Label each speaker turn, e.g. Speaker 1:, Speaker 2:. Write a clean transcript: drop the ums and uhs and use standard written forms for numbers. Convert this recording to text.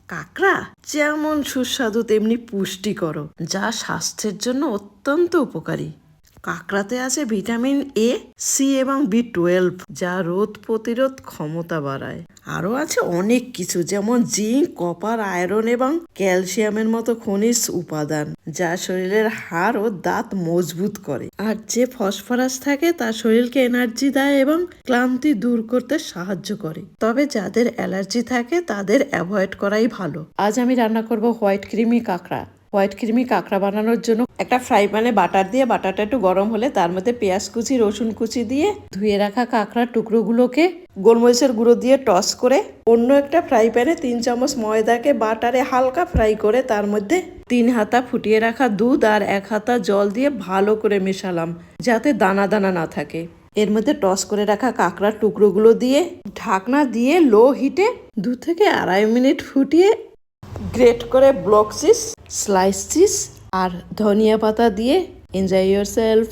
Speaker 1: কাঁকড়া যেমন সুস্বাদু তেমনি পুষ্টিকর, যা স্বাস্থ্যের জন্য অত্যন্ত উপকারী। কাঁকড়াতে আছে ভিটামিন এ, সি এবং বি12, যা রোগ প্রতিরোধ ক্ষমতা বাড়ায়। আরও আছে অনেক কিছু, যেমন জিঙ্ক, কপার, আয়রন এবং ক্যালসিয়ামের মতো খনিজ উপাদান, যা শরীরের হাড় ও দাঁত মজবুত করে। আর যে ফসফরাস থাকে তা শরীরকে এনার্জি দেয় এবং ক্লান্তি দূর করতে সাহায্য করে। তবে যাদের অ্যালার্জি থাকে তাদের অ্যাভয়েড করাই ভালো। আজ আমি রান্না করব হোয়াইট ক্রিমি কাঁকড়া। হোয়াইট ক্রিমি কাঁকড়া বানানোর জন্য একটা ফ্রাই প্যানে বাটার দিয়ে, বাটারটা একটু গরম হলে তার মধ্যে পেঁয়াজ কুচি, রসুন কুচি দিয়ে ধুয়ে রাখা কাঁকড়ার টুকরোগুলোকে গোলমরিচের গুঁড়ো দিয়ে টস করে অন্য একটা ফ্রাই প্যানে 3 চামচ ময়দাকে বাটারে হালকা ফ্রাই করে তার মধ্যে 3 হাতা ফুটিয়ে রাখা দুধ আর 1 হাতা জল দিয়ে ভালো করে মেশালাম, যাতে দানা দানা না থাকে। এর মধ্যে টস করে রাখা কাঁকড়ার টুকরোগুলো দিয়ে ঢাকনা দিয়ে লো হিটে 2 থেকে 2.5 মিনিট ফুটিয়ে গ্রেট করে ব্লক চিজ, স্লাইস চিজ আর ধনিয়া পাতা দিয়ে এনজয় ইয়োরসেলফ।